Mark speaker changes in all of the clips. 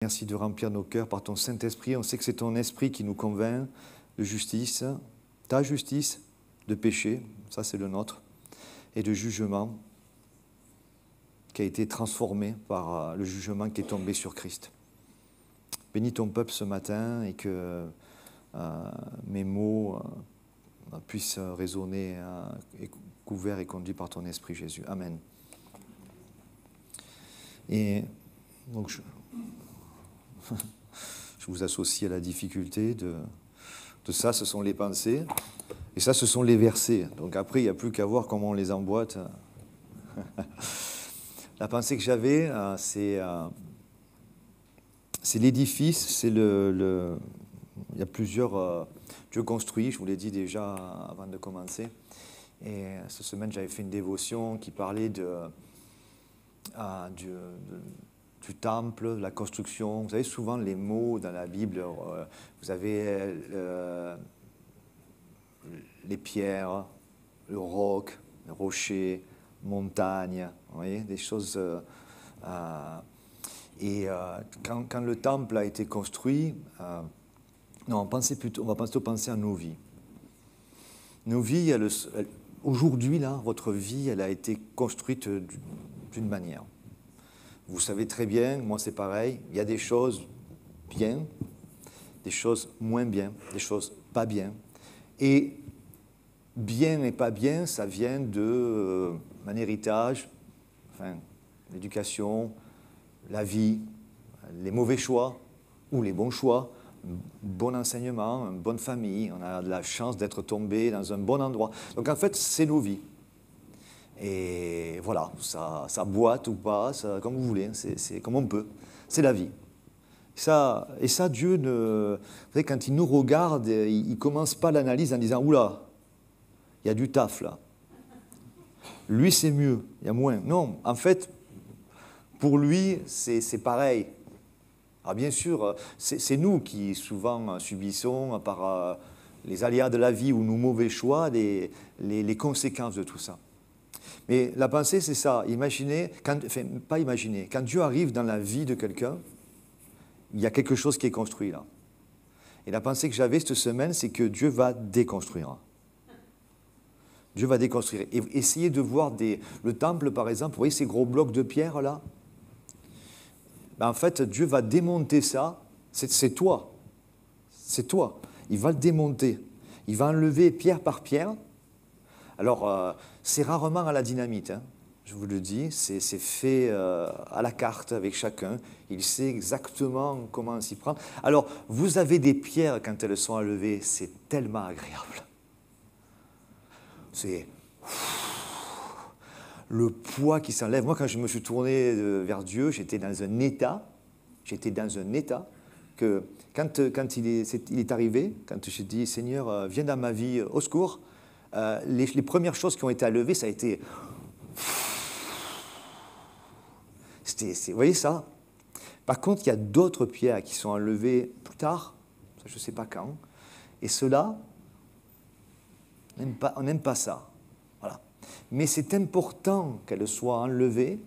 Speaker 1: Merci de remplir nos cœurs par ton Saint-Esprit. On sait que c'est ton Esprit qui nous convainc de justice, ta justice, de péché, ça c'est le nôtre, et de jugement qui a été transformé par le jugement qui est tombé sur Christ. Bénis ton peuple ce matin et que mes mots puissent résonner couverts et conduits par ton Esprit, Jésus. Amen. Et donc je vous associe à la difficulté de ça, ce sont les pensées, et ça, ce sont les versets. Donc après, il n'y a plus qu'à voir comment on les emboîte. La pensée que j'avais, c'est l'édifice, c'est il y a plusieurs Dieu construit, je vous l'ai dit déjà avant de commencer. Et cette semaine, j'avais fait une dévotion qui parlait du temple, de la construction. Vous savez, souvent les mots dans la Bible, vous avez les pierres, le roc, le rocher, montagne, vous voyez, des choses. Quand le temple a été construit, on va plutôt penser à nos vies. Nos vies, aujourd'hui, là, votre vie, elle a été construite d'une manière. Vous savez très bien, moi c'est pareil, il y a des choses bien, des choses moins bien, des choses pas bien. Et bien et pas bien, ça vient de mon héritage, enfin, l'éducation, la vie, les mauvais choix ou les bons choix, un bon enseignement, une bonne famille, on a de la chance d'être tombé dans un bon endroit. Donc en fait, c'est nos vies. Et voilà, ça boite ou pas, comme vous voulez, c'est comme on peut. C'est la vie. Et ça, Dieu, vous savez, quand il nous regarde, il ne commence pas l'analyse en disant « Oula, il y a du taf là. Lui, c'est mieux, il y a moins. » Non, en fait, pour lui, c'est pareil. Alors bien sûr, c'est nous qui souvent subissons, par les aléas de la vie ou nos mauvais choix, les conséquences de tout ça. Mais la pensée, c'est ça. Imaginez, pas imaginer, quand Dieu arrive dans la vie de quelqu'un, il y a quelque chose qui est construit là. Et la pensée que j'avais cette semaine, c'est que Dieu va déconstruire. Dieu va déconstruire. Et essayez de voir le temple, par exemple, vous voyez ces gros blocs de pierre là? En fait, Dieu va démonter ça. C'est toi. C'est toi. Il va le démonter. Il va enlever pierre par pierre. Alors, c'est rarement à la dynamite, hein, je vous le dis, c'est fait à la carte avec chacun. Il sait exactement comment s'y prendre. Alors, vous avez des pierres quand elles sont enlevées, c'est tellement agréable. C'est le poids qui s'enlève. Moi, quand je me suis tourné vers Dieu, j'étais dans un état que quand il est arrivé, quand j'ai dit « Seigneur, viens dans ma vie, au secours », les premières choses qui ont été enlevées, ça a été... Vous voyez ça? Par contre, il y a d'autres pierres qui sont enlevées plus tard, je ne sais pas quand, et ceux-là, on n'aime pas ça. Voilà. Mais c'est important qu'elles soient enlevées,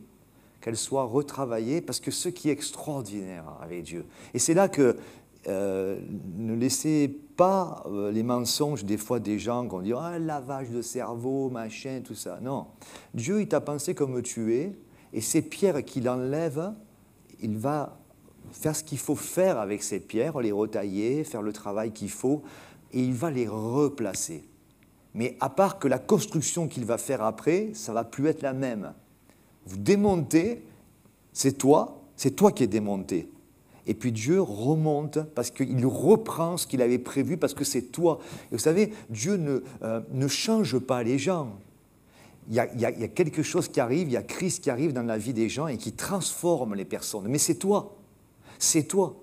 Speaker 1: qu'elles soient retravaillées, parce que ce qui est extraordinaire avec Dieu, et c'est là que ne laissez pas les mensonges des fois des gens qui vont dire « Ah, lavage de cerveau, machin, tout ça ». Non, Dieu, il t'a pensé comme tu es, et ces pierres qu'il enlève, il va faire ce qu'il faut faire avec ces pierres, les retailler, faire le travail qu'il faut, et il va les replacer. Mais à part que la construction qu'il va faire après, ça ne va plus être la même. Vous démontez, c'est toi qui es démonté. Et puis Dieu remonte parce qu'il reprend ce qu'il avait prévu parce que c'est toi. Et vous savez, Dieu ne change pas les gens. Il y a quelque chose qui arrive, il y a Christ qui arrive dans la vie des gens et qui transforme les personnes. Mais c'est toi. C'est toi.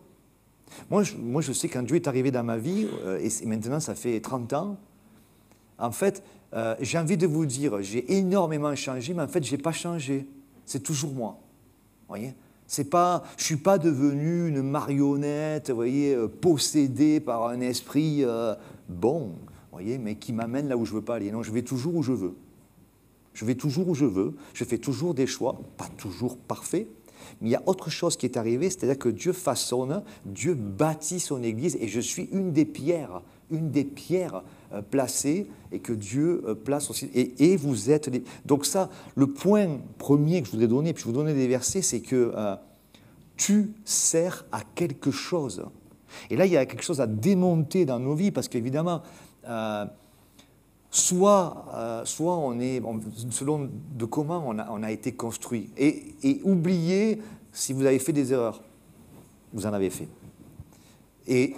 Speaker 1: Moi, je sais quand Dieu est arrivé dans ma vie, et maintenant ça fait 30 ans, en fait, j'ai envie de vous dire, j'ai énormément changé, mais en fait, je n'ai pas changé. C'est toujours moi. Vous voyez ? Je ne suis pas devenu une marionnette, vous voyez, possédée par un esprit bon, vous voyez, mais qui m'amène là où je ne veux pas aller. Non, je vais toujours où je veux. Je vais toujours où je veux, je fais toujours des choix, pas toujours parfaits, Mais il y a autre chose qui est arrivée, c'est-à-dire que Dieu façonne, Dieu bâtit son Église, et je suis une des pierres placées, et que Dieu place aussi. Et vous êtes... Donc ça, le point premier que je voudrais donner, puis je vous donner des versets, c'est que tu sers à quelque chose. Et là, il y a quelque chose à démonter dans nos vies, parce qu'évidemment... soit on est, selon de comment on a été construit. Et oubliez, si vous avez fait des erreurs, vous en avez fait. Et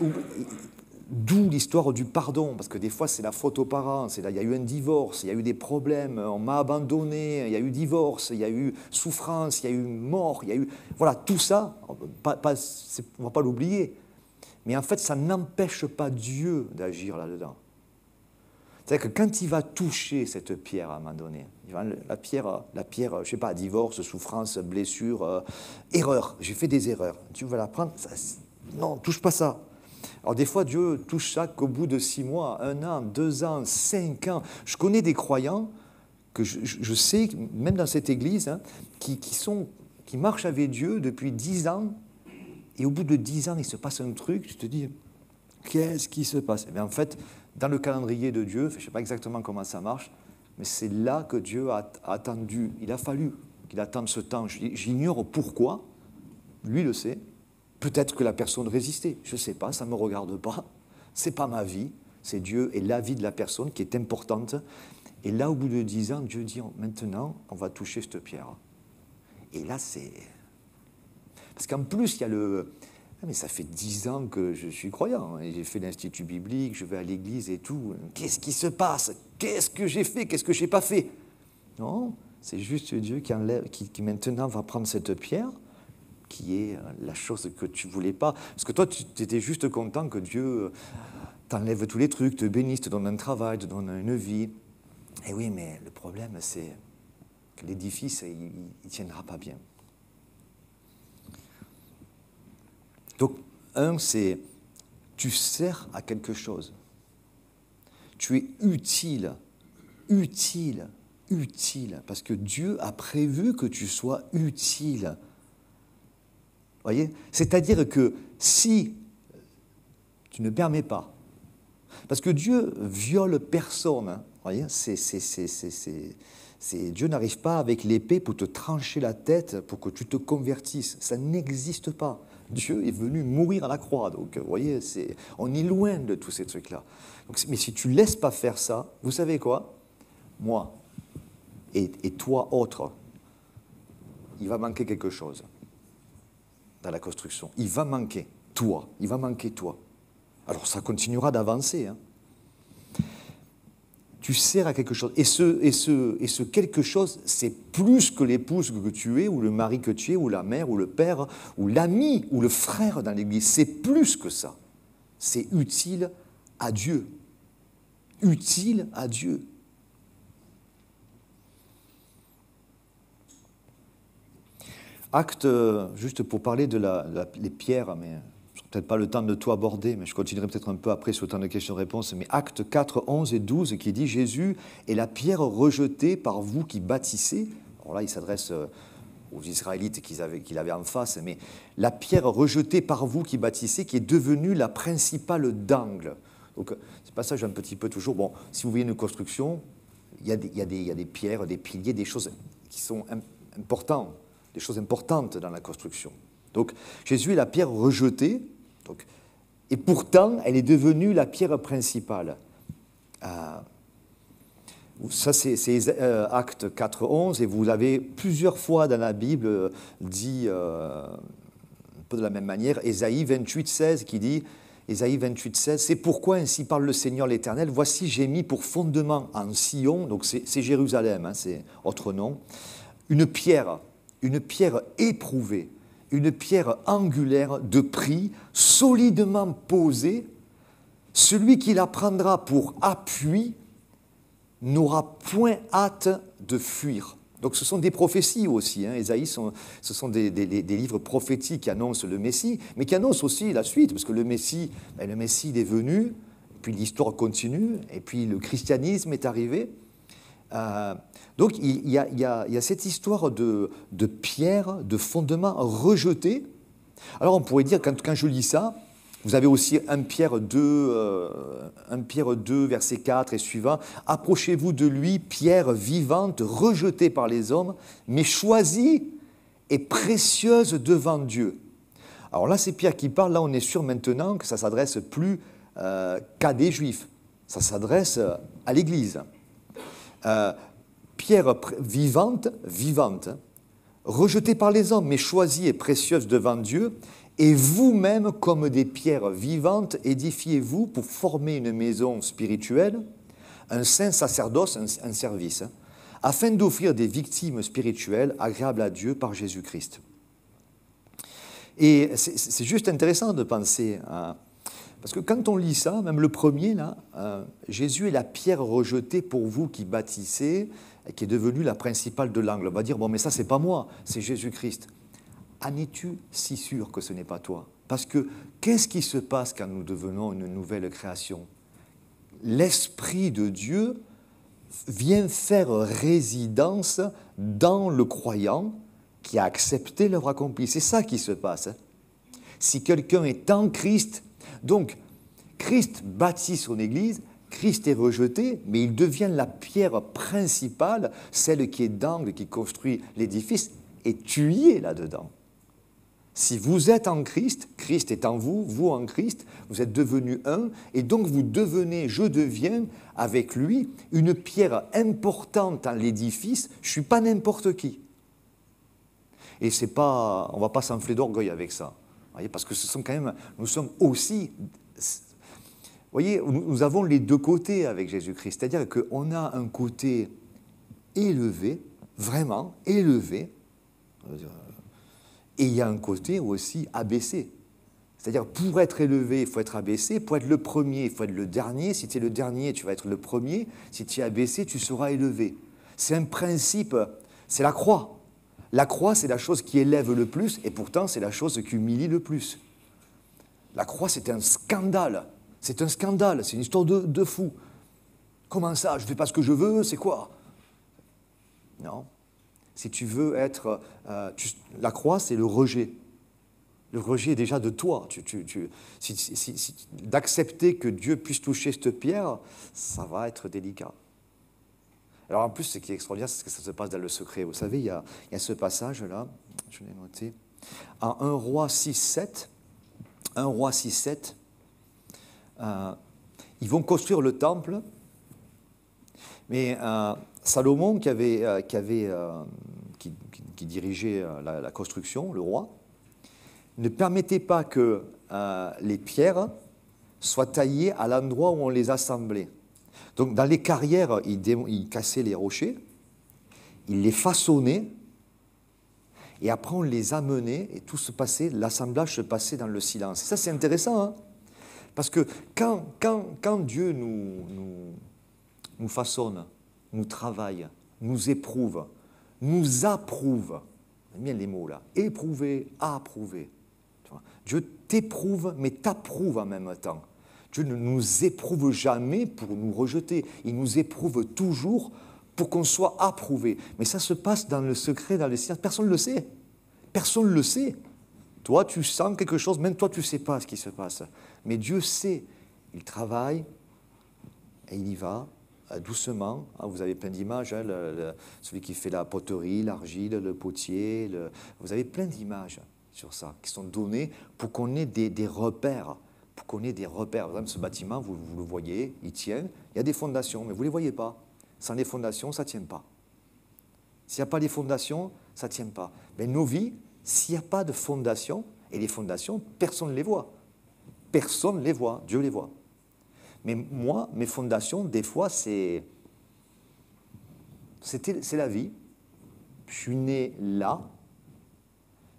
Speaker 1: d'où l'histoire du pardon, parce que des fois c'est la faute aux parents, il y a eu un divorce, il y a eu des problèmes, on m'a abandonné, il y a eu divorce, il y a eu souffrance, il y a eu mort, il y a eu... Voilà, tout ça, on ne va pas l'oublier. Mais en fait, ça n'empêche pas Dieu d'agir là-dedans. C'est-à-dire que quand il va toucher cette pierre à un moment donné, la pierre, je ne sais pas, divorce, souffrance, blessure, erreur, j'ai fait des erreurs, tu vas la prendre, non, touche pas ça. Alors des fois, Dieu touche ça qu'au bout de 6 mois, 1 an, 2 ans, 5 ans. Je connais des croyants que je sais, même dans cette église, hein, qui marchent avec Dieu depuis 10 ans, et au bout de 10 ans, il se passe un truc, tu te dis, qu'est-ce qui se passe? Eh bien, en fait, dans le calendrier de Dieu, je ne sais pas exactement comment ça marche, mais c'est là que Dieu a attendu. Il a fallu qu'il attende ce temps. J'ignore pourquoi, lui le sait. Peut-être que la personne résistait, je ne sais pas, ça ne me regarde pas. Ce n'est pas ma vie, c'est Dieu et la vie de la personne qui est importante. Et là, au bout de 10 ans, Dieu dit, maintenant, on va toucher cette pierre. Et là, c'est... Parce qu'en plus, il y a le... Ah, mais ça fait 10 ans que je suis croyant, hein, j'ai fait l'institut biblique, je vais à l'église et tout. Qu'est-ce qui se passe? Qu'est-ce que j'ai fait? Qu'est-ce que je n'ai pas fait? Non, c'est juste Dieu qui maintenant va prendre cette pierre, qui est la chose que tu ne voulais pas. Parce que toi, tu étais juste content que Dieu t'enlève tous les trucs, te bénisse, te donne un travail, te donne une vie. Et oui, mais le problème, c'est que l'édifice, il ne tiendra pas bien. Donc, c'est tu sers à quelque chose. Tu es utile, parce que Dieu a prévu que tu sois utile. Voyez? C'est-à-dire que si tu ne permets pas, parce que Dieu viole personne, hein, voyez? Dieu n'arrive pas avec l'épée pour te trancher la tête, pour que tu te convertisses. Ça n'existe pas. Dieu est venu mourir à la croix. Donc, vous voyez, on est loin de tous ces trucs-là. Mais si tu ne laisses pas faire ça, vous savez quoi? Moi et toi, autre, il va manquer quelque chose dans la construction. Il va manquer toi. Alors, ça continuera d'avancer, hein. Tu sers à quelque chose. Et ce quelque chose, c'est plus que l'épouse que tu es, ou le mari que tu es, ou la mère, ou le père, ou l'ami, ou le frère dans l'Église. C'est plus que ça. C'est utile à Dieu. Utile à Dieu. Acte, juste pour parler de les pierres, mais... peut-être pas le temps de tout aborder, mais je continuerai peut-être un peu après sur le temps de questions-réponses. Mais Actes 4, 11 et 12 qui dit « Jésus est la pierre rejetée par vous qui bâtissez ». Alors là, il s'adresse aux Israélites qu'il avait en face, mais « la pierre rejetée par vous qui bâtissez, qui est devenue la principale d'angle ». Donc, ce passage un petit peu toujours... Bon, si vous voyez une construction, il y a des pierres, des piliers, des choses qui sont importantes, des choses importantes dans la construction. Donc, Jésus est la pierre rejetée, et pourtant, elle est devenue la pierre principale. Ça, c'est Acte 4, 11, et vous l'avez plusieurs fois dans la Bible dit un peu de la même manière. Ésaïe 28, 16 qui dit, Ésaïe 28, 16, « C'est pourquoi ainsi parle le Seigneur l'Éternel, voici j'ai mis pour fondement en Sion », donc c'est Jérusalem, hein, c'est autre nom, une pierre éprouvée, une pierre angulaire de prix, solidement posée. Celui qui la prendra pour appui n'aura point hâte de fuir. Donc ce sont des prophéties aussi. Hein. Ésaïe, ce sont des livres prophétiques qui annoncent le Messie, mais qui annoncent aussi la suite, parce que le Messie il est venu, puis l'histoire continue, et puis le christianisme est arrivé. Donc il y a cette histoire de pierre, de fondement rejeté. Alors on pourrait dire, quand je lis ça, vous avez aussi 1 Pierre 2, verset 4 et suivant. « Approchez-vous de lui, pierre vivante, rejetée par les hommes, mais choisie et précieuse devant Dieu. » Alors là, c'est Pierre qui parle. Là, on est sûr maintenant que ça ne s'adresse plus qu'à des Juifs. Ça s'adresse à l'Église. Pierre vivante, rejetée par les hommes, mais choisie et précieuse devant Dieu, et vous-même, comme des pierres vivantes, édifiez-vous pour former une maison spirituelle, un saint sacerdoce, un service, afin d'offrir des victimes spirituelles agréables à Dieu par Jésus-Christ. Et c'est juste intéressant de penser à... Parce que quand on lit ça, même le premier, là, Jésus est la pierre rejetée pour vous qui bâtissez, qui est devenue la principale de l'angle. On va dire, bon, mais ça, c'est pas moi, c'est Jésus-Christ. En es-tu si sûr que ce n'est pas toi? Parce que qu'est-ce qui se passe quand nous devenons une nouvelle création? L'Esprit de Dieu vient faire résidence dans le croyant qui a accepté l'œuvre accomplie. C'est ça qui se passe. Si quelqu'un est en Christ, donc Christ bâtit son Église, Christ est rejeté, mais il devient la pierre principale, celle qui est d'angle, qui construit l'édifice, et tu y es là-dedans. Si vous êtes en Christ, Christ est en vous, vous en Christ, vous êtes devenus un, et donc vous devenez, je deviens, avec lui, une pierre importante dans l'édifice. Je ne suis pas n'importe qui. Et c'est pas, on ne va pas s'enfler d'orgueil avec ça. Voyez, parce que ce sont quand même, nous sommes aussi... Vous voyez, nous avons les deux côtés avec Jésus-Christ. C'est-à-dire qu'on a un côté élevé, vraiment élevé, et il y a un côté aussi abaissé. C'est-à-dire, pour être élevé, il faut être abaissé. Pour être le premier, il faut être le dernier. Si tu es le dernier, tu vas être le premier. Si tu es abaissé, tu seras élevé. C'est un principe, c'est la croix. La croix, c'est la chose qui élève le plus, et pourtant, c'est la chose qui humilie le plus. La croix, c'est un scandale. C'est un scandale, c'est une histoire de fou. Comment ça? Je ne fais pas ce que je veux, c'est quoi? Non. Si tu veux être... la croix, c'est le rejet. Le rejet est déjà de toi. D'accepter que Dieu puisse toucher cette pierre, ça va être délicat. Alors en plus, ce qui est extraordinaire, c'est que ça se passe dans le secret. Vous savez, il y a ce passage-là, je l'ai noté, en 1 Roi 6, 7, ils vont construire le temple, mais Salomon, qui dirigeait la construction, le roi, ne permettait pas que les pierres soient taillées à l'endroit où on les assemblait. Donc dans les carrières, il cassait les rochers, il les façonnait, et après on les amenait, et tout se passait, l'assemblage se passait dans le silence. Et ça, c'est intéressant, hein, parce que quand Dieu nous façonne, nous travaille, nous éprouve, nous approuve, j'aime bien les mots là, éprouver, approuver. Dieu t'éprouve, mais t'approuve en même temps. Dieu ne nous éprouve jamais pour nous rejeter. Il nous éprouve toujours pour qu'on soit approuvé. Mais ça se passe dans le secret, dans le silence. Personne ne le sait. Personne ne le sait. Toi, tu sens quelque chose, même toi, tu ne sais pas ce qui se passe. Mais Dieu sait. Il travaille et il y va doucement. Vous avez plein d'images. Hein, celui qui fait la poterie, l'argile, le potier. Vous avez plein d'images sur ça qui sont données pour qu'on ait des repères. Pour qu'on ait des repères. Par exemple, ce bâtiment, vous le voyez, il tient. Il y a des fondations, mais vous ne les voyez pas. Sans les fondations, ça ne tient pas. S'il n'y a pas les fondations, ça ne tient pas. Mais nos vies, s'il n'y a pas de fondations, et les fondations, personne ne les voit. Personne ne les voit, Dieu les voit. Mais moi, mes fondations, des fois, c'est la vie. Je suis né là.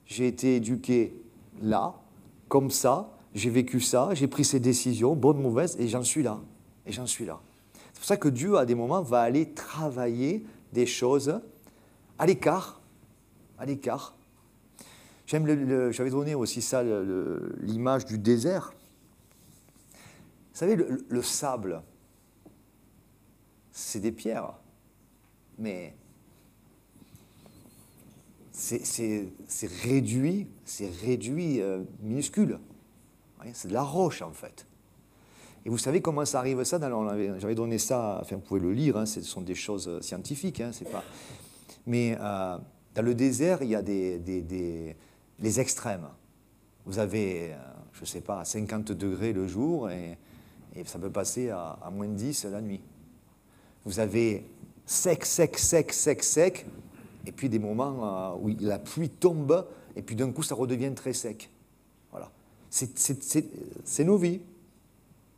Speaker 1: J'ai été éduqué là, comme ça. J'ai vécu ça, j'ai pris ces décisions, bonnes, mauvaises, et j'en suis là. Et j'en suis là. C'est pour ça que Dieu, à des moments, va aller travailler des choses à l'écart. À l'écart. J'avais donné aussi ça, l'image du désert. Vous savez, le sable, c'est des pierres. mais c'est réduit, minuscule. C'est de la roche, en fait. Et vous savez comment ça arrive, ça? J'avais donné ça, enfin, vous pouvez le lire, hein, ce sont des choses scientifiques, hein, c'est pas... Mais dans le désert, il y a les extrêmes. Vous avez, je ne sais pas, 50 degrés le jour et ça peut passer à moins de 10 la nuit. Vous avez sec, sec, sec, sec, sec, et puis des moments où la pluie tombe, et puis d'un coup, ça redevient très sec. Voilà. C'est nos vies.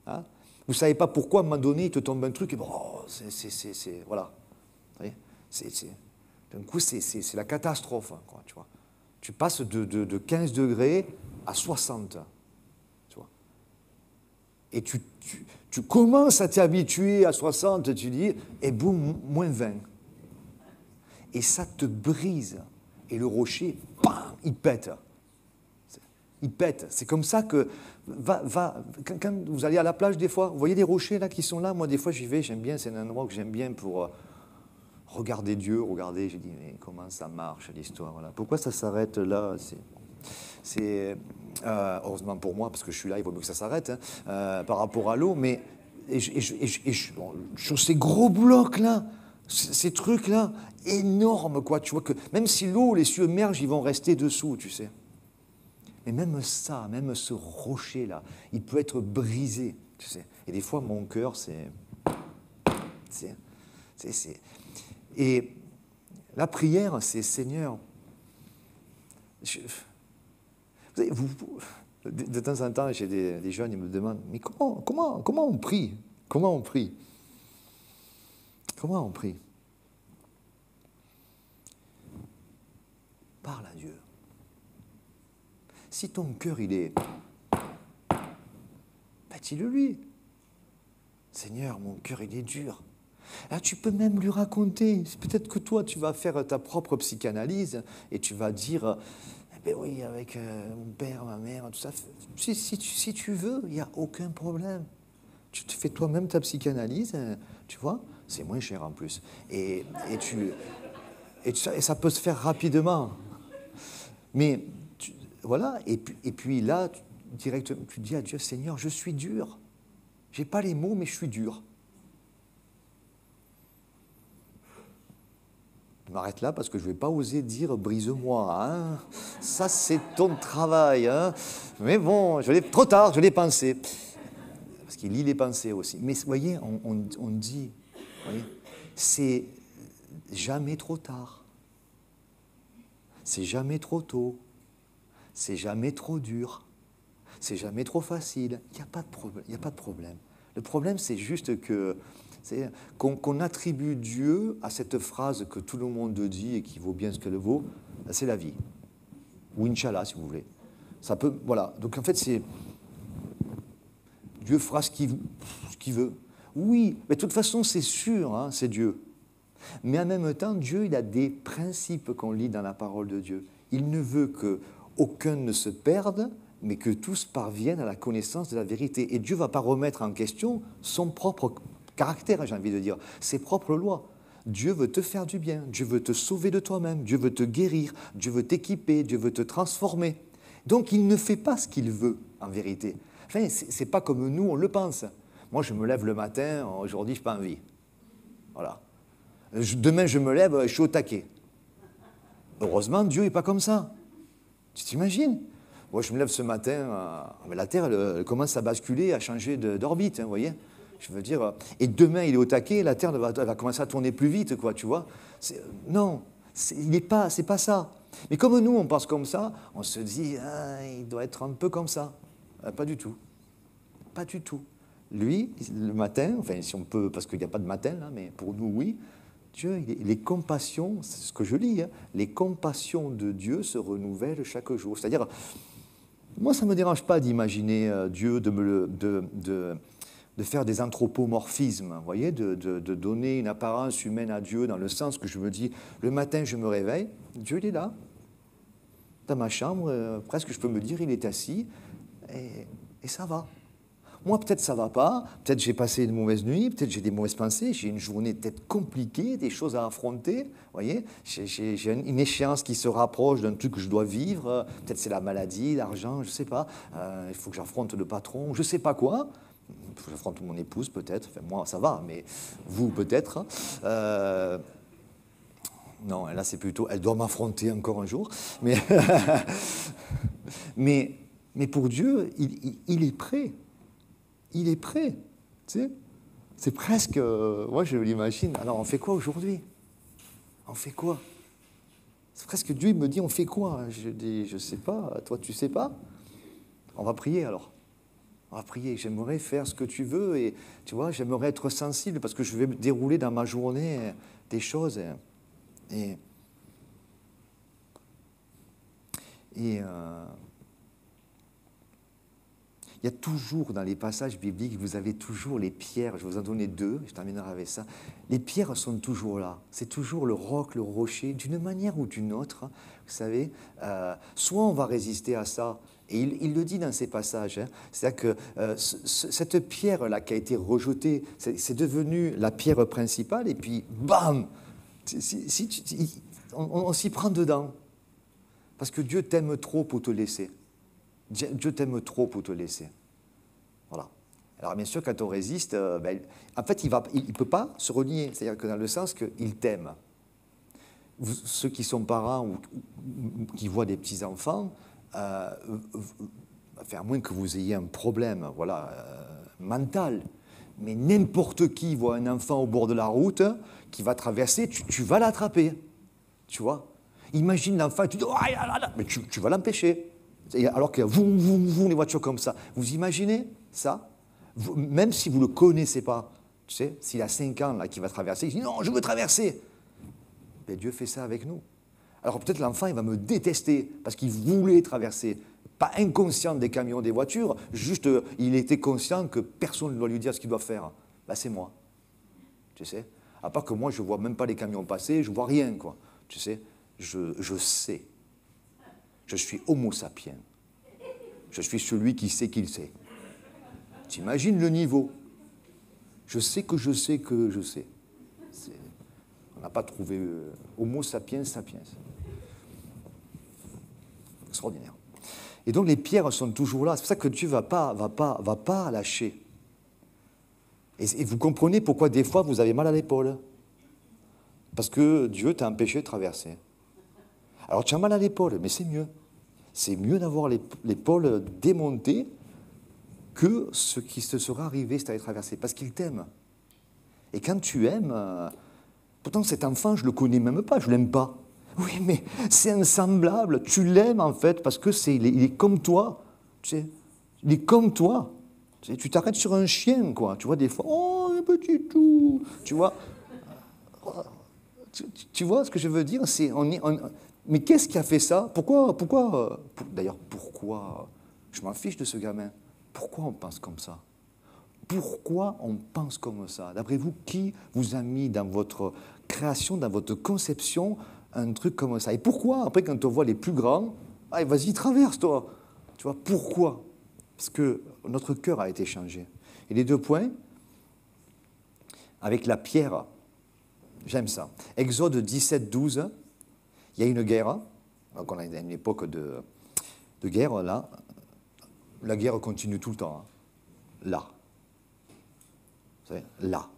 Speaker 1: Hein? Vous ne savez pas pourquoi, à un moment donné, il te tombe un truc, et bon, voilà. Vous voyez, d'un coup, c'est la catastrophe, quoi, tu vois. Tu passes de 15 degrés à 60. Tu vois. Et tu commences à t'habituer à 60, tu dis, et boum, moins 20. Et ça te brise. Et le rocher, bam, il pète. Il pète. C'est comme ça que, quand vous allez à la plage des fois, vous voyez des rochers là qui sont là, moi des fois j'y vais, j'aime bien, c'est un endroit que j'aime bien pour regarder Dieu, j'ai dit, mais comment ça marche l'histoire, voilà. Pourquoi ça s'arrête là? C'est heureusement pour moi, parce que je suis là, il vaut mieux que ça s'arrête, hein, par rapport à l'eau, mais sur ces gros blocs-là, ces trucs-là, énormes, quoi, tu vois, que même si l'eau, les submerge, ils vont rester dessous, tu sais. Mais même ça, même ce rocher-là, il peut être brisé, tu sais. Et des fois, mon cœur, Et la prière, c'est Seigneur. De temps en temps, j'ai des jeunes, ils me demandent, mais comment on prie? Comment on prie? Comment on prie? Parle à Dieu. Si ton cœur, il est... dis-le-lui. Seigneur, mon cœur, il est dur. Alors, tu peux même lui raconter. Peut-être que toi, tu vas faire ta propre psychanalyse et tu vas dire, eh ben oui, avec mon père, ma mère, tout ça. Si tu veux, il n'y a aucun problème. Tu te fais toi-même ta psychanalyse, tu vois, c'est moins cher en plus. Et ça peut se faire rapidement. Mais voilà, et puis là, directement, tu dis à Dieu, Seigneur, je suis dur. Je n'ai pas les mots, mais je suis dur. Je m'arrête là parce que je ne vais pas oser dire brise-moi. Hein. Ça, c'est ton travail. Hein. Mais bon, trop tard, je l'ai pensé. Parce qu'il lit les pensées aussi. Mais vous voyez, on dit, voyez, c'est jamais trop tard. C'est jamais trop tôt. C'est jamais trop dur. C'est jamais trop facile. Il n'y a pas de problème. Il n'y a pas de problème. Le problème, c'est juste qu'on attribue Dieu à cette phrase que tout le monde dit et qui vaut bien ce qu'elle vaut, c'est la vie. Ou Inch'Allah, si vous voulez. Ça peut, voilà. Donc en fait, c'est... Dieu fera ce qu'il veut. Oui, mais de toute façon, c'est sûr, hein, c'est Dieu. Mais en même temps, Dieu, il a des principes qu'on lit dans la parole de Dieu. Il ne veut qu'aucun ne se perde, mais que tous parviennent à la connaissance de la vérité. Et Dieu ne va pas remettre en question son propre caractère, j'ai envie de dire, ses propres lois. Dieu veut te faire du bien, Dieu veut te sauver de toi-même, Dieu veut te guérir, Dieu veut t'équiper, Dieu veut te transformer. Donc il ne fait pas ce qu'il veut, en vérité. Enfin, ce n'est pas comme nous, on le pense. Moi, je me lève le matin, aujourd'hui, je n'ai pas envie. Voilà. Demain, je me lève, je suis au taquet. Heureusement, Dieu n'est pas comme ça. Tu t'imagines? Moi, je me lève ce matin, la Terre, elle commence à basculer, à changer d'orbite, hein, vous voyez? Je veux dire, et demain, il est au taquet, la Terre elle va commencer à tourner plus vite, quoi, tu vois? Non, c'est pas ça. Mais comme nous, on pense comme ça, on se dit, ah, il doit être un peu comme ça. Pas du tout. Pas du tout. Lui, le matin, enfin, si on peut, parce qu'il n'y a pas de matin, là, mais pour nous, oui, Dieu, les compassions, c'est ce que je lis, hein, les compassions de Dieu se renouvellent chaque jour. C'est-à-dire, moi, ça ne me dérange pas d'imaginer Dieu, de faire des anthropomorphismes, vous voyez, de donner une apparence humaine à Dieu dans le sens que je me dis, le matin, je me réveille, Dieu, il est là, dans ma chambre, presque je peux me dire, il est assis, et ça va. Moi, peut-être ça ne va pas, peut-être j'ai passé une mauvaise nuit, peut-être j'ai des mauvaises pensées, j'ai une journée peut-être compliquée, des choses à affronter, vous voyez, j'ai une échéance qui se rapproche d'un truc que je dois vivre, peut-être c'est la maladie, l'argent, je ne sais pas, il faut que j'affronte le patron, je ne sais pas quoi. Il faut que j'affronte mon épouse peut-être, enfin moi ça va, mais vous peut-être. Non, là c'est plutôt, elle doit m'affronter encore un jour. Mais, mais pour Dieu, il est prêt. Il est prêt. Tu sais, c'est presque, moi je l'imagine, alors on fait quoi aujourd'hui? On fait quoi? C'est presque Dieu, il me dit, on fait quoi? Je dis, je sais pas, toi tu sais pas? On va prier alors. On va prier, j'aimerais faire ce que tu veux et tu vois, j'aimerais être sensible parce que je vais dérouler dans ma journée des choses. Et il y a toujours dans les passages bibliques, vous avez toujours les pierres, je vais vous en donner deux, je terminerai avec ça. Les pierres sont toujours là, c'est toujours le roc, le rocher, d'une manière ou d'une autre, vous savez. Soit on va résister à ça, et il le dit dans ces passages, hein, c'est-à-dire que cette pierre-là qui a été rejetée, c'est devenu la pierre principale, et puis bam, on s'y prend dedans. Parce que Dieu t'aime trop pour te laisser. Dieu t'aime trop pour te laisser. Voilà. Alors bien sûr, quand on résiste, en fait, il ne peut pas se renier. C'est-à-dire que dans le sens qu'il t'aime. Ceux qui sont parents ou qui voient des petits-enfants, à moins que vous ayez un problème mental, mais n'importe qui voit un enfant au bord de la route qui va traverser, tu vas l'attraper. Tu vois? Imagine l'enfant, tu dis, oh, mais tu vas l'empêcher. Alors que vous, les voitures comme ça, vous imaginez ça? Même si vous ne le connaissez pas, tu sais, s'il a 5 ans là, qui va traverser, il dit, non, je veux traverser. Mais Dieu fait ça avec nous. Alors peut-être l'enfant, il va me détester parce qu'il voulait traverser. Pas inconscient des camions, des voitures, juste il était conscient que personne ne doit lui dire ce qu'il doit faire. Ben, c'est moi, tu sais. À part que moi, je ne vois même pas les camions passer, je ne vois rien, quoi. Tu sais, je sais. Je suis homo sapiens. Je suis celui qui sait qu'il sait. T'imagines le niveau? Je sais que je sais que je sais. On n'a pas trouvé homo sapiens sapiens. Extraordinaire. Et donc les pierres sont toujours là. C'est pour ça que Dieu va pas lâcher. Et vous comprenez pourquoi des fois vous avez mal à l'épaule. Parce que Dieu t'a empêché de traverser. Alors tu as mal à l'épaule, mais c'est mieux. C'est mieux d'avoir l'épaule démontée que ce qui te sera arrivé si tu avais traversé. Parce qu'il t'aime. Et quand tu aimes... pourtant cet enfant, je ne le connais même pas, je ne l'aime pas. Oui, mais c'est un semblable. Tu l'aimes en fait parce que il est comme toi. Tu sais, il est comme toi. Tu t'arrêtes sur un chien, quoi. Tu vois des fois, oh, un petit tout. Tu vois, tu vois ce que je veux dire? Mais qu'est-ce qui a fait ça? D'ailleurs, pourquoi? Je m'en fiche de ce gamin. Pourquoi on pense comme ça? Pourquoi on pense comme ça? D'après vous, qui vous a mis dans votre création, dans votre conception, un truc comme ça? Et pourquoi, après, quand on voit les plus grands, allez, vas-y, traverse, toi. Tu vois, pourquoi? Parce que notre cœur a été changé. Et les 2 points, avec la pierre, j'aime ça. Exode 17, 12, il y a une guerre. Donc on a une époque de guerre, là. La guerre continue tout le temps. Hein. Là. Vous savez, là.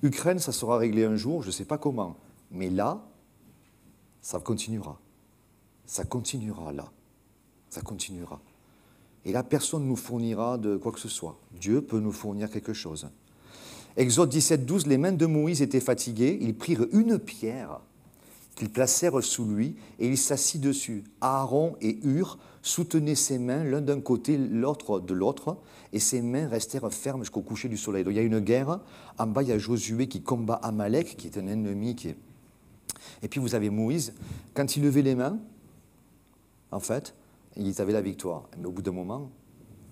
Speaker 1: Ukraine, ça sera réglé un jour, je ne sais pas comment. Mais là, ça continuera. Ça continuera là. Ça continuera. Et là, personne ne nous fournira de quoi que ce soit. Dieu peut nous fournir quelque chose. Exode 17, 12, les mains de Moïse étaient fatiguées. Ils prirent une pierre qu'ils placèrent sous lui et il s'assit dessus. Aaron et Hur soutenaient ses mains l'un d'un côté, l'autre de l'autre, et ses mains restèrent fermes jusqu'au coucher du soleil. Donc il y a une guerre. En bas, il y a Josué qui combat Amalek, qui est un ennemi Et puis vous avez Moïse. Quand il levait les mains, en fait, ils avaient la victoire. Mais au bout d'un moment,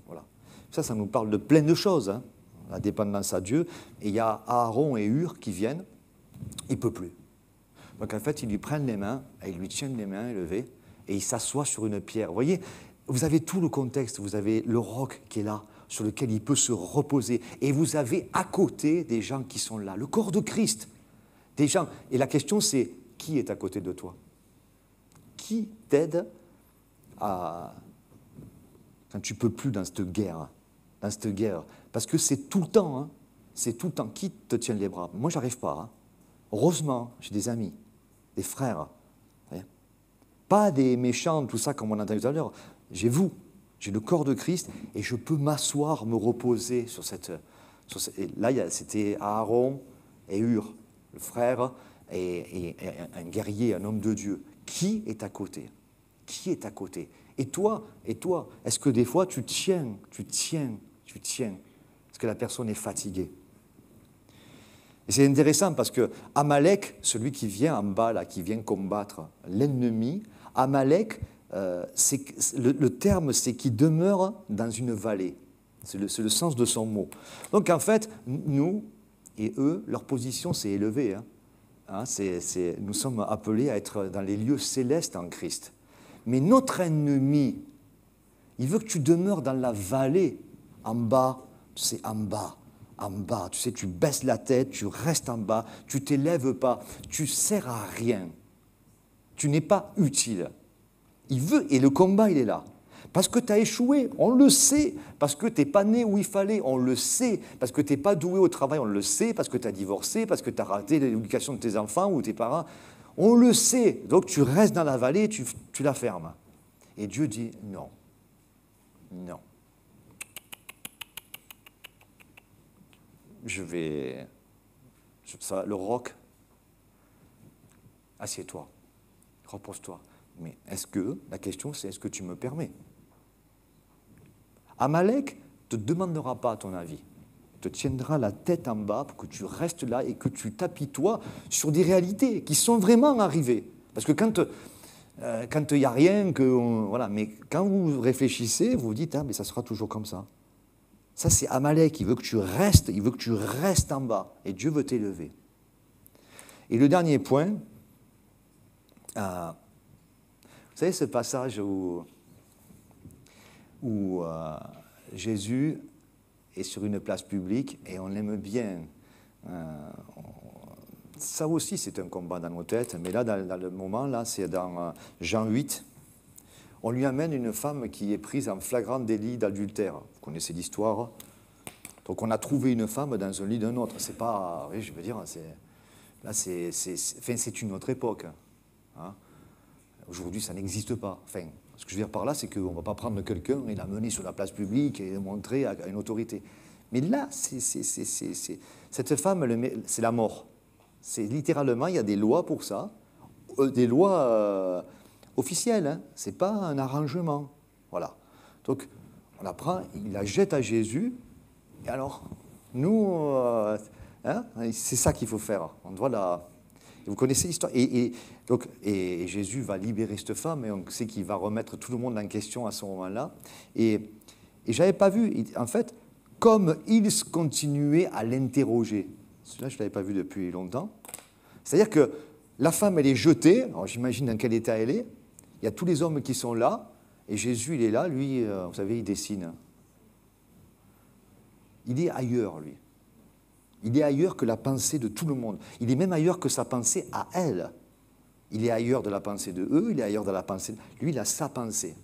Speaker 1: voilà. Ça nous parle de plein de choses, hein. La dépendance à Dieu. Et il y a Aaron et Hur qui viennent, il ne peut plus. Donc en fait, ils lui prennent les mains, et ils lui tiennent les mains élevées, et il s'assoit sur une pierre. Vous voyez, vous avez tout le contexte, vous avez le roc qui est là, sur lequel il peut se reposer. Et vous avez à côté des gens qui sont là, le corps de Christ. Des gens. Et la question c'est, qui est à côté de toi? Qui t'aide à... quand tu ne peux plus dans cette guerre? Parce que c'est tout le temps, hein. C'est tout le temps. Qui te tient les bras? Moi, je n'arrive pas. Hein. Heureusement, j'ai des amis, des frères. Pas des méchants, tout ça, comme on a entendu tout à l'heure. J'ai vous, j'ai le corps de Christ, et je peux m'asseoir, me reposer sur cette... Et là, c'était Aaron et Hur, le frère, et un guerrier, un homme de Dieu. Qui est à côté? Qui est à côté? Et toi, est-ce que des fois, tu tiens, parce que la personne est fatiguée? Et c'est intéressant parce que Amalek, celui qui vient en bas, là, qui vient combattre l'ennemi, Amalek, le terme, c'est qui demeure dans une vallée. C'est le sens de son mot. Donc en fait, nous et eux, leur position s'est élevée. Hein, nous sommes appelés à être dans les lieux célestes en Christ. Mais notre ennemi, il veut que tu demeures dans la vallée, en bas, tu sais, en bas, tu sais, tu baisses la tête, tu restes en bas, tu ne t'élèves pas, tu ne sers à rien, tu n'es pas utile. Il veut, et le combat, il est là. Parce que tu as échoué, on le sait. Parce que tu n'es pas né où il fallait, on le sait. Parce que tu n'es pas doué au travail, on le sait. Parce que tu as divorcé, parce que tu as raté l'éducation de tes enfants ou tes parents. On le sait. Donc tu restes dans la vallée, tu la fermes. Et Dieu dit non. Non. Le roc, assieds-toi, repose-toi. Mais la question c'est, est-ce que tu me permets? Amalek ne te demandera pas ton avis, te tiendra la tête en bas pour que tu restes là et que tu t'apitoies sur des réalités qui sont vraiment arrivées. Parce que quand il n'y a rien, voilà, mais quand vous réfléchissez, vous vous dites, ah, mais ça sera toujours comme ça. Ça, c'est Amalek, il veut que tu restes en bas, et Dieu veut t'élever. Et le dernier point, vous savez ce passage où Jésus est sur une place publique, et on l'aime bien. Ça aussi, c'est un combat dans nos têtes, mais là, dans le moment, là, c'est dans Jean 8, on lui amène une femme qui est prise en flagrant délit d'adultère. Vous connaissez l'histoire. Donc on a trouvé une femme dans un lit d'un autre. C'est pas, oui, je veux dire, c'est une autre époque. Hein. Aujourd'hui, ça n'existe pas. Enfin, ce que je veux dire par là, c'est qu'on ne va pas prendre quelqu'un et l'amener sur la place publique et le montrer à une autorité. Mais là, cette femme, c'est la mort. C'est littéralement, il y a des lois pour ça, des lois officielles. Hein. Ce n'est pas un arrangement. Voilà. Donc, on la prend, il la jette à Jésus. Et alors, nous, hein, c'est ça qu'il faut faire. On doit la... Vous connaissez l'histoire. Et Jésus va libérer cette femme, et on sait qu'il va remettre tout le monde en question à ce moment-là. Et je n'avais pas vu, en fait, comme ils continuaient à l'interroger. Celui-là, je ne l'avais pas vu depuis longtemps. C'est-à-dire que la femme, elle est jetée. Alors, j'imagine dans quel état elle est. Il y a tous les hommes qui sont là. Et Jésus, il est là. Lui, vous savez, il dessine. Il est ailleurs, lui. Il est ailleurs que la pensée de tout le monde. Il est même ailleurs que sa pensée à elle. Il est ailleurs de la pensée de eux, il est ailleurs de la pensée... Lui, il a sa pensée.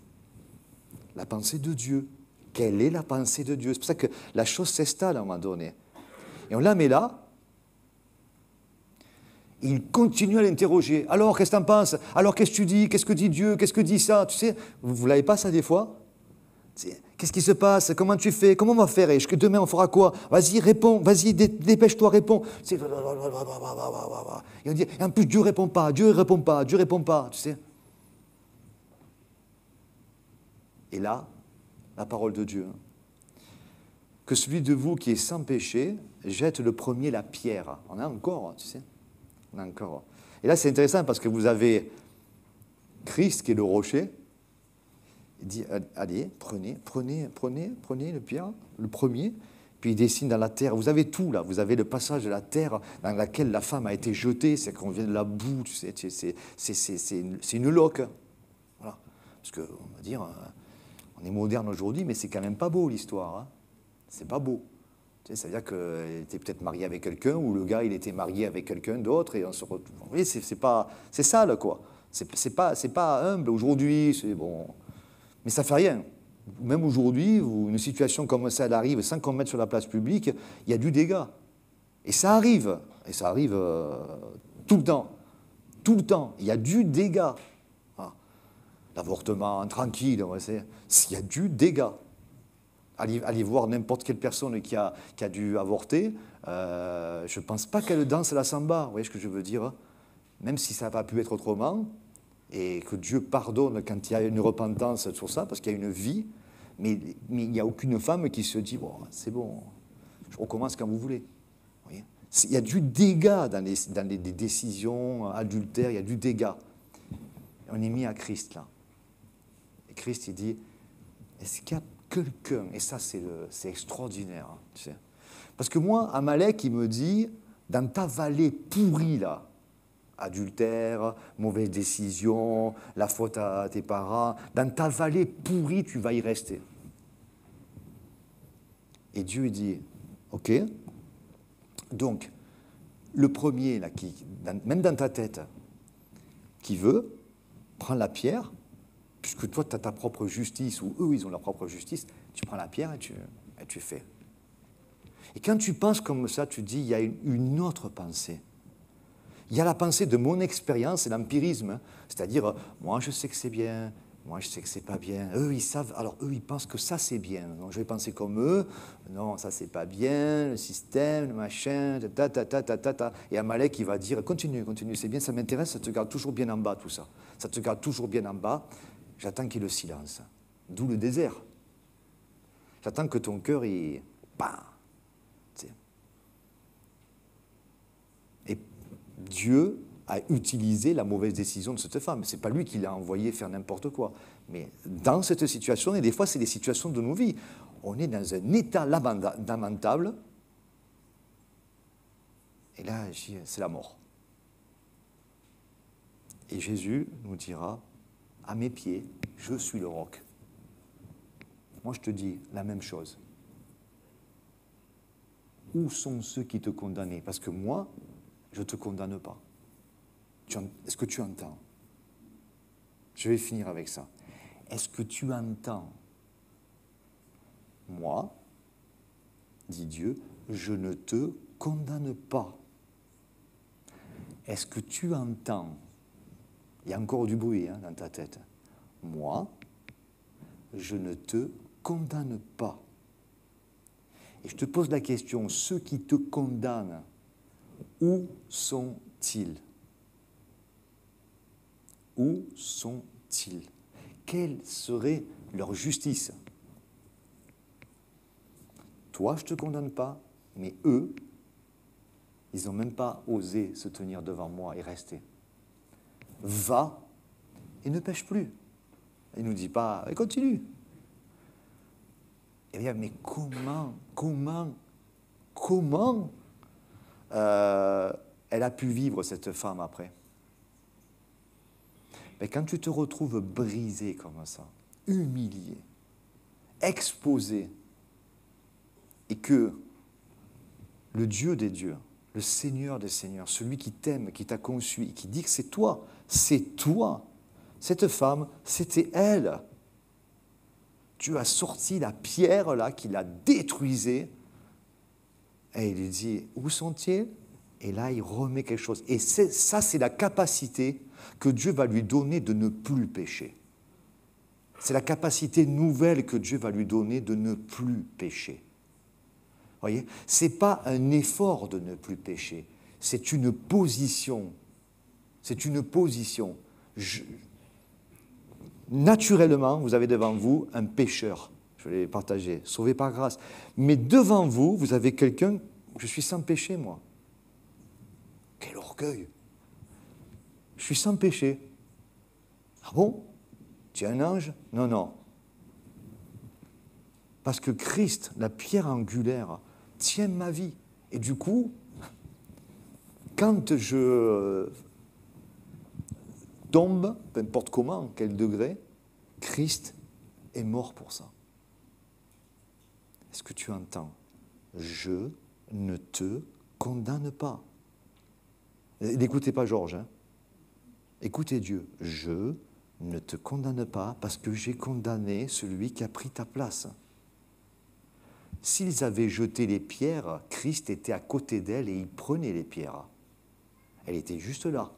Speaker 1: La pensée de Dieu. Quelle est la pensée de Dieu? C'est pour ça que la chose s'installe à un moment donné. Et on la met là. Il continue à l'interroger. Alors, qu'est-ce que tu en penses? Alors, qu'est-ce que tu dis? Qu'est-ce que dit Dieu? Qu'est-ce que dit ça? Tu sais, vous ne l'avez pas ça des fois? Qu'est-ce qui se passe? Comment tu fais? Comment on va faire? Et demain, on fera quoi? Vas-y, réponds. Vas-y, dépêche-toi, réponds. Et on dit, et en plus, Dieu ne répond pas. Dieu ne répond pas. Dieu ne répond pas. Tu sais? Et là, la parole de Dieu. Que celui de vous qui est sans péché jette le premier la pierre. On a encore, tu sais. On a encore. Et là, c'est intéressant parce que vous avez Christ qui est le rocher. Il dit, allez, prenez le pierre, le premier, puis il dessine dans la terre. Vous avez tout là, vous avez le passage de la terre dans laquelle la femme a été jetée, c'est qu'on vient de la boue, tu sais, c'est une loque. Voilà. Parce qu'on va dire, On est moderne aujourd'hui, mais c'est quand même pas beau l'histoire. Hein. C'est pas beau. Tu sais, ça veut dire qu'elle était peut-être mariée avec quelqu'un, ou le gars, il était marié avec quelqu'un d'autre, et on se retrouve. Vous voyez, c'est sale, quoi. C'est pas humble. Aujourd'hui, c'est bon. Mais ça fait rien. Même aujourd'hui, une situation comme ça, elle arrive sans qu'on mette sur la place publique, il y a du dégât. Et ça arrive. Et ça arrive tout le temps. Tout le temps. Il y a du dégât. Ah. L'avortement, tranquille, il y a du dégât. Allez voir n'importe quelle personne qui a dû avorter, je ne pense pas qu'elle danse la samba, vous voyez ce que je veux dire? Même si ça n'a pas pu être autrement, et que Dieu pardonne quand il y a une repentance sur ça, parce qu'il y a une vie, mais il n'y a aucune femme qui se dit, bon, c'est bon, je recommence quand vous voulez. Vous voyez, il y a du dégât dans les décisions adultères, il y a du dégât. On est mis à Christ, là. Et Christ, il dit, est-ce qu'il y a quelqu'un, et ça c'est extraordinaire, hein, tu sais. Parce que moi, Amalek, il me dit, dans ta vallée pourrie là, adultère, mauvaise décision, la faute à tes parents, dans ta vallée pourrie, tu vas y rester. Et Dieu dit, ok, donc, le premier, là, même dans ta tête, qui veut, prends la pierre, puisque toi, tu as ta propre justice, ou eux, ils ont leur propre justice, tu prends la pierre et tu fais. Et quand tu penses comme ça, tu dis, il y a une autre pensée. Il y a la pensée de mon expérience et l'empirisme, hein, c'est-à-dire, moi, je sais que c'est bien, moi, je sais que c'est pas bien. Eux, ils savent, alors eux, ils pensent que ça, c'est bien. Donc, je vais penser comme eux. Non, ça, c'est pas bien, le système, le machin, ta. Et Amalek, il va dire, continue, c'est bien, ça m'intéresse, ça te garde toujours bien en bas, tout ça. Ça te garde toujours bien en bas. J'attends qu'il y ait le silence. D'où le désert. J'attends que ton cœur, il... Bam, et Dieu a utilisé la mauvaise décision de cette femme. Ce n'est pas lui qui l'a envoyé faire n'importe quoi. Mais dans cette situation, et des fois c'est des situations de nos vies, on est dans un état lamentable, et là, c'est la mort. Et Jésus nous dira, à mes pieds, je suis le roc. Moi, je te dis la même chose. Où sont ceux qui te condamnaient? Parce que moi, je ne te condamne pas. Est-ce que tu entends? Je vais finir avec ça. Est-ce que tu entends? Moi, dit Dieu, je ne te condamne pas. Est-ce que tu entends? Il y a encore du bruit dans ta tête. Moi, je ne te condamne pas. Et je te pose la question, ceux qui te condamnent, où sont-ils? Où sont-ils? Quelle serait leur justice? Toi, je ne te condamne pas, mais eux, ils n'ont même pas osé se tenir devant moi et rester. Va et ne pêche plus. Il ne nous dit pas, et continue. Eh bien, mais comment elle a pu vivre, cette femme, après? Mais quand tu te retrouves brisé comme ça, humilié, exposé, et que le Dieu des dieux, le Seigneur des seigneurs, celui qui t'aime, qui t'a conçu, qui dit que c'est toi, cette femme, c'était elle. Dieu a sorti la pierre là qui la détruisait et il lui dit, où sont-ils? Et là, il remet quelque chose. Et ça, c'est la capacité que Dieu va lui donner de ne plus pécher. C'est la capacité nouvelle que Dieu va lui donner de ne plus pécher. Vous voyez, ce n'est pas un effort de ne plus pécher, c'est une position. C'est une position. Naturellement, vous avez devant vous un pécheur. Je vais les partager, sauvé par grâce. Mais devant vous, vous avez quelqu'un, je suis sans péché, moi. Quel orgueil! Je suis sans péché. Ah bon? Tu es un ange? Non, non. Parce que Christ, la pierre angulaire, tient ma vie. Et du coup, quand je tombe, peu importe comment, quel degré, Christ est mort pour ça. Est-ce que tu entends? Je ne te condamne pas. N'écoutez pas Georges, hein. Écoutez Dieu. Je ne te condamne pas parce que j'ai condamné celui qui a pris ta place. S'ils avaient jeté les pierres, Christ était à côté d'elle et il prenait les pierres. Elle était juste là.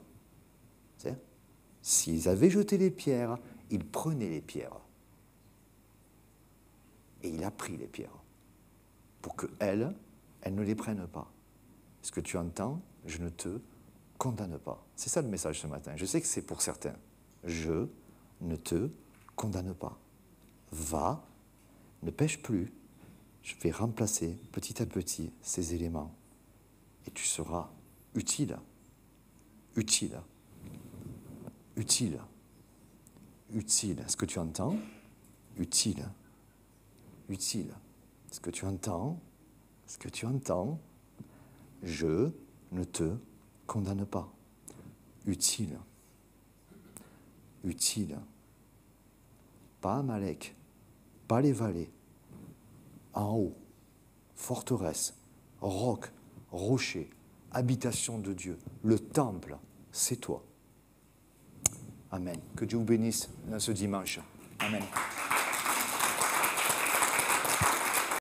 Speaker 1: S'ils avaient jeté les pierres, il prenait les pierres. Et il a pris les pierres. Pour qu'elle ne les prenne pas. Est-ce que tu entends? Je ne te condamne pas. C'est ça le message ce matin. Je sais que c'est pour certains. Je ne te condamne pas. Va, ne pêche plus. Je vais remplacer petit à petit ces éléments. Et tu seras utile. Utile. Utile. Utile. Est-ce que tu entends? Utile. Utile. Est-ce que tu entends? Est-ce que tu entends? Je ne te condamne pas. Utile. Utile. Pas Amalek, pas les vallées. En haut, forteresse, roc, rocher, habitation de Dieu, le temple, c'est toi. Amen. Que Dieu vous bénisse dans ce dimanche. Amen.